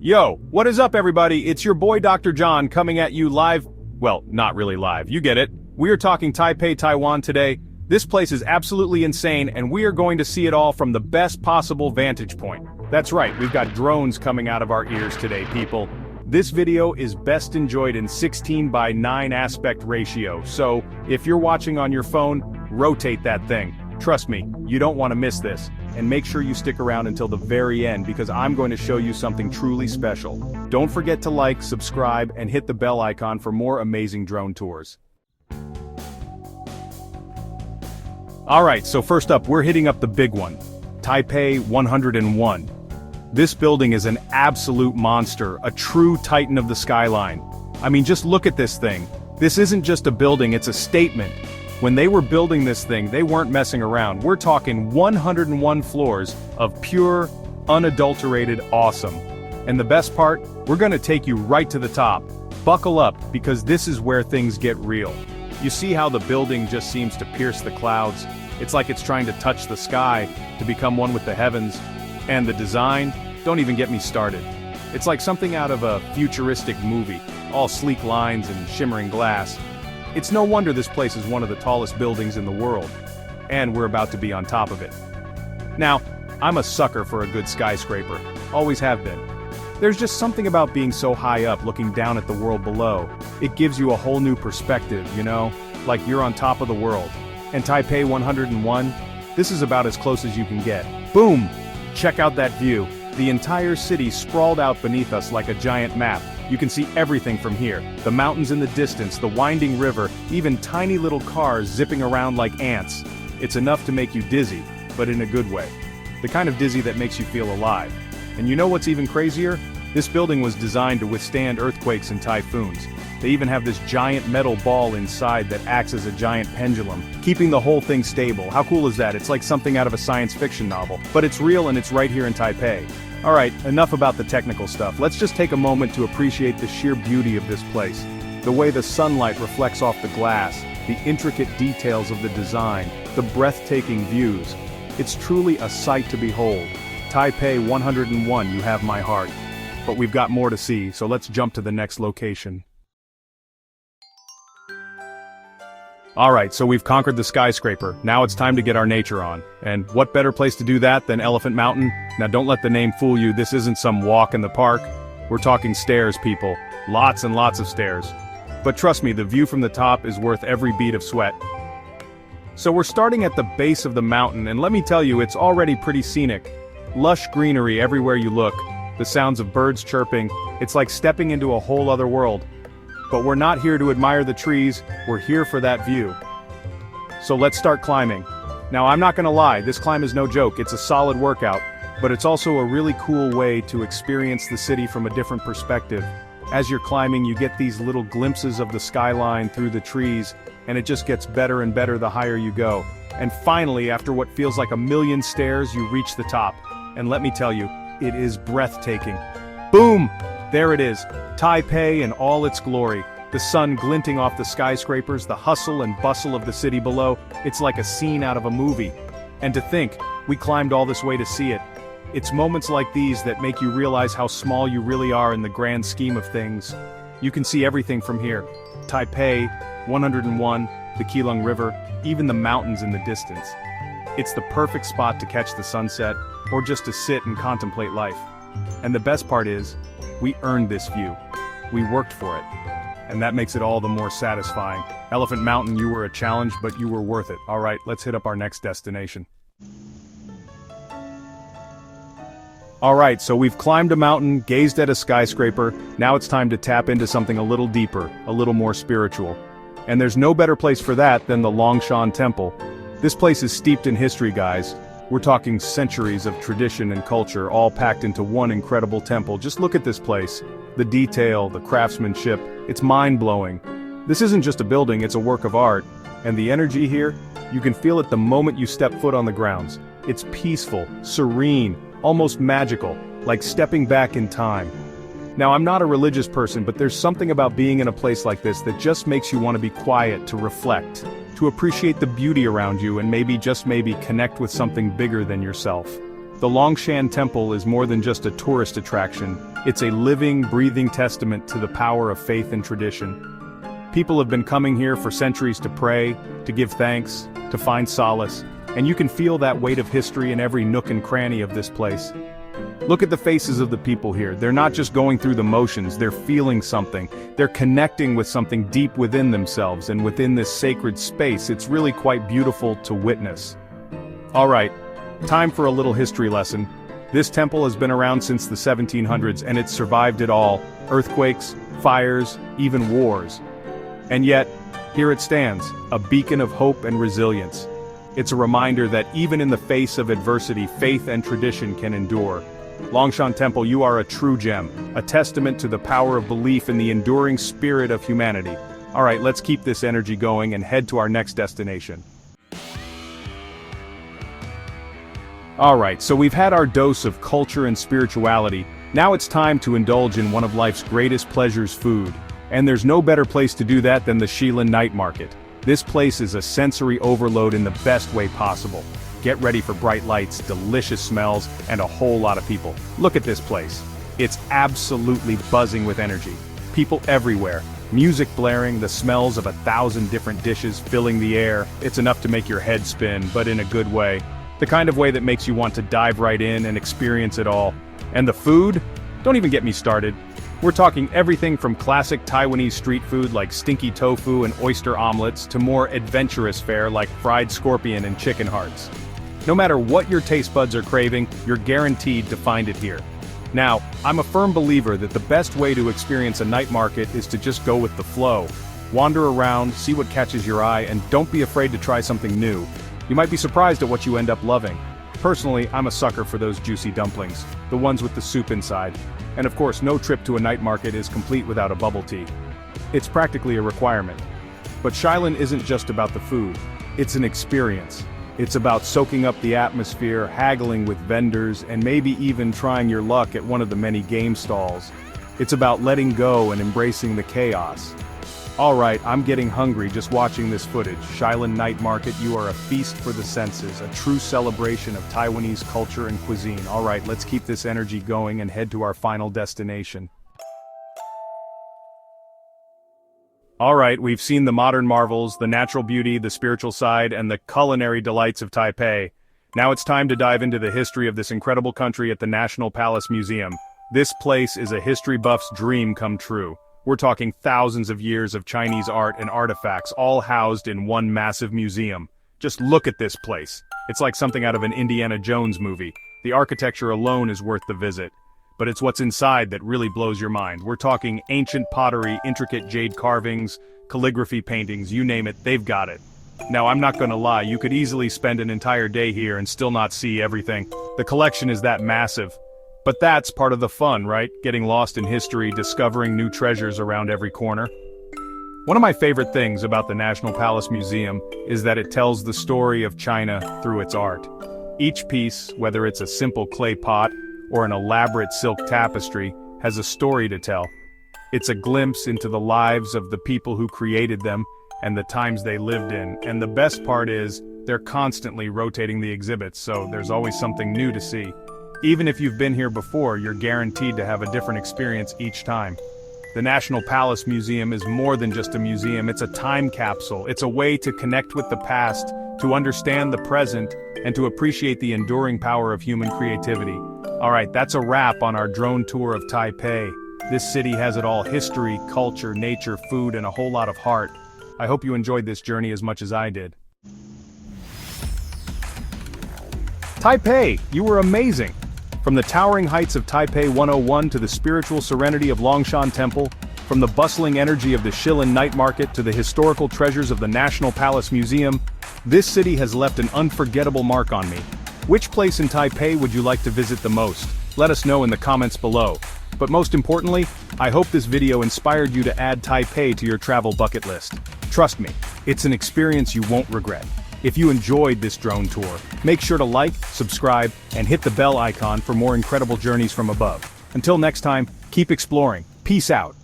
Yo, what is up everybody? It's your boy Dr. John coming at you live. Well, not really live, you get it. We are talking Taipei, Taiwan today. This place is absolutely insane and we are going to see it all from the best possible vantage point. That's right, we've got drones coming out of our ears today, people. This video is best enjoyed in 16:9 aspect ratio, so if you're watching on your phone, rotate that thing. Trust me, you don't want to miss this. And make sure you stick around until the very end because I'm going to show you something truly special. Don't forget to like, subscribe, and hit the bell icon for more amazing drone tours. Alright, so first up, we're hitting up the big one. Taipei 101. This building is an absolute monster, a true titan of the skyline. I mean, just look at this thing. This isn't just a building, it's a statement. When they were building this thing, they weren't messing around. We're talking 101 floors of pure, unadulterated awesome. And the best part, we're gonna take you right to the top. Buckle up, because this is where things get real. You see how the building just seems to pierce the clouds? It's like it's trying to touch the sky, to become one with the heavens. And the design, don't even get me started. It's like something out of a futuristic movie, all sleek lines and shimmering glass. It's no wonder this place is one of the tallest buildings in the world. And we're about to be on top of it. Now, I'm a sucker for a good skyscraper. Always have been. There's just something about being so high up looking down at the world below. It gives you a whole new perspective, you know? Like you're on top of the world. And Taipei 101? This is about as close as you can get. Boom! Check out that view. The entire city sprawled out beneath us like a giant map. You can see everything from here. The mountains in the distance, the winding river, even tiny little cars zipping around like ants. It's enough to make you dizzy, but in a good way. The kind of dizzy that makes you feel alive. And you know what's even crazier? This building was designed to withstand earthquakes and typhoons. They even have this giant metal ball inside that acts as a giant pendulum, keeping the whole thing stable. How cool is that? It's like something out of a science fiction novel. But it's real and it's right here in Taipei. Alright, enough about the technical stuff. Let's just take a moment to appreciate the sheer beauty of this place. The way the sunlight reflects off the glass, the intricate details of the design, the breathtaking views. It's truly a sight to behold. Taipei 101, you have my heart. But we've got more to see, so let's jump to the next location. Alright, so we've conquered the skyscraper, now it's time to get our nature on. And what better place to do that than Elephant Mountain? Now don't let the name fool you, this isn't some walk in the park. We're talking stairs, people. Lots and lots of stairs. But trust me, the view from the top is worth every bead of sweat. So we're starting at the base of the mountain, and let me tell you, it's already pretty scenic. Lush greenery everywhere you look, the sounds of birds chirping, it's like stepping into a whole other world. But we're not here to admire the trees, we're here for that view. So let's start climbing. Now I'm not gonna lie, this climb is no joke, it's a solid workout, but it's also a really cool way to experience the city from a different perspective. As you're climbing, you get these little glimpses of the skyline through the trees, and it just gets better and better the higher you go. And finally, after what feels like a million stairs, you reach the top. And let me tell you, it is breathtaking. Boom! There it is, Taipei in all its glory. The sun glinting off the skyscrapers, the hustle and bustle of the city below. It's like a scene out of a movie. And to think, we climbed all this way to see it. It's moments like these that make you realize how small you really are in the grand scheme of things. You can see everything from here. Taipei, 101, the Keelung River, even the mountains in the distance. It's the perfect spot to catch the sunset, or just to sit and contemplate life. And the best part is, we earned this view. We worked for it. And that makes it all the more satisfying. Elephant Mountain, you were a challenge, but you were worth it. Alright, let's hit up our next destination. Alright, so we've climbed a mountain, gazed at a skyscraper, now it's time to tap into something a little deeper, a little more spiritual. And there's no better place for that than the Yangmingshan Temple. This place is steeped in history, guys. We're talking centuries of tradition and culture, all packed into one incredible temple. Just look at this place. The detail, the craftsmanship, it's mind-blowing. This isn't just a building, it's a work of art. And the energy here, you can feel it the moment you step foot on the grounds. It's peaceful, serene, almost magical, like stepping back in time. Now, I'm not a religious person, but there's something about being in a place like this that just makes you want to be quiet, to reflect, to appreciate the beauty around you, and maybe, just maybe, connect with something bigger than yourself. The Longshan Temple is more than just a tourist attraction, it's a living, breathing testament to the power of faith and tradition. People have been coming here for centuries to pray, to give thanks, to find solace, and you can feel that weight of history in every nook and cranny of this place. Look at the faces of the people here. They're not just going through the motions, they're feeling something. They're connecting with something deep within themselves, and within this sacred space, it's really quite beautiful to witness. Alright, time for a little history lesson. This temple has been around since the 1700s, and it's survived it all. Earthquakes, fires, even wars. And yet, here it stands, a beacon of hope and resilience. It's a reminder that even in the face of adversity, faith and tradition can endure. Longshan Temple, you are a true gem, a testament to the power of belief in the enduring spirit of humanity. Alright, let's keep this energy going and head to our next destination. Alright, so we've had our dose of culture and spirituality. Now it's time to indulge in one of life's greatest pleasures, food. And there's no better place to do that than the Shilin Night Market. This place is a sensory overload in the best way possible. Get ready for bright lights, delicious smells, and a whole lot of people. Look at this place. It's absolutely buzzing with energy. People everywhere. Music blaring, the smells of 1,000 different dishes filling the air. It's enough to make your head spin, but in a good way. The kind of way that makes you want to dive right in and experience it all. And the food? Don't even get me started. We're talking everything from classic Taiwanese street food like stinky tofu and oyster omelets to more adventurous fare like fried scorpion and chicken hearts. No matter what your taste buds are craving, you're guaranteed to find it here. Now, I'm a firm believer that the best way to experience a night market is to just go with the flow. Wander around, see what catches your eye, and don't be afraid to try something new. You might be surprised at what you end up loving. Personally, I'm a sucker for those juicy dumplings, the ones with the soup inside. And of course, no trip to a night market is complete without a bubble tea. It's practically a requirement. But Shilin isn't just about the food, it's an experience. It's about soaking up the atmosphere, haggling with vendors, and maybe even trying your luck at one of the many game stalls. It's about letting go and embracing the chaos. Alright, I'm getting hungry just watching this footage. Shilin Night Market, you are a feast for the senses, a true celebration of Taiwanese culture and cuisine. Alright, let's keep this energy going and head to our final destination. Alright, we've seen the modern marvels, the natural beauty, the spiritual side, and the culinary delights of Taipei. Now it's time to dive into the history of this incredible country at the National Palace Museum. This place is a history buff's dream come true. We're talking thousands of years of Chinese art and artifacts, all housed in one massive museum. Just look at this place. It's like something out of an Indiana Jones movie. The architecture alone is worth the visit. But it's what's inside that really blows your mind. We're talking ancient pottery, intricate jade carvings, calligraphy paintings, you name it, they've got it. Now, I'm not gonna lie, you could easily spend an entire day here and still not see everything. The collection is that massive. But that's part of the fun, right? Getting lost in history, discovering new treasures around every corner. One of my favorite things about the National Palace Museum is that it tells the story of China through its art. Each piece, whether it's a simple clay pot or an elaborate silk tapestry, has a story to tell. It's a glimpse into the lives of the people who created them and the times they lived in. And the best part is, they're constantly rotating the exhibits, so there's always something new to see. Even if you've been here before, you're guaranteed to have a different experience each time. The National Palace Museum is more than just a museum, it's a time capsule. It's a way to connect with the past, to understand the present, and to appreciate the enduring power of human creativity. Alright, that's a wrap on our drone tour of Taipei. This city has it all: history, culture, nature, food, and a whole lot of heart. I hope you enjoyed this journey as much as I did. Taipei, you were amazing! From the towering heights of Taipei 101 to the spiritual serenity of Longshan Temple, from the bustling energy of the Shilin Night Market to the historical treasures of the National Palace Museum, this city has left an unforgettable mark on me. Which place in Taipei would you like to visit the most? Let us know in the comments below. But most importantly, I hope this video inspired you to add Taipei to your travel bucket list. Trust me, it's an experience you won't regret. If you enjoyed this drone tour, make sure to like, subscribe, and hit the bell icon for more incredible journeys from above. Until next time, keep exploring. Peace out.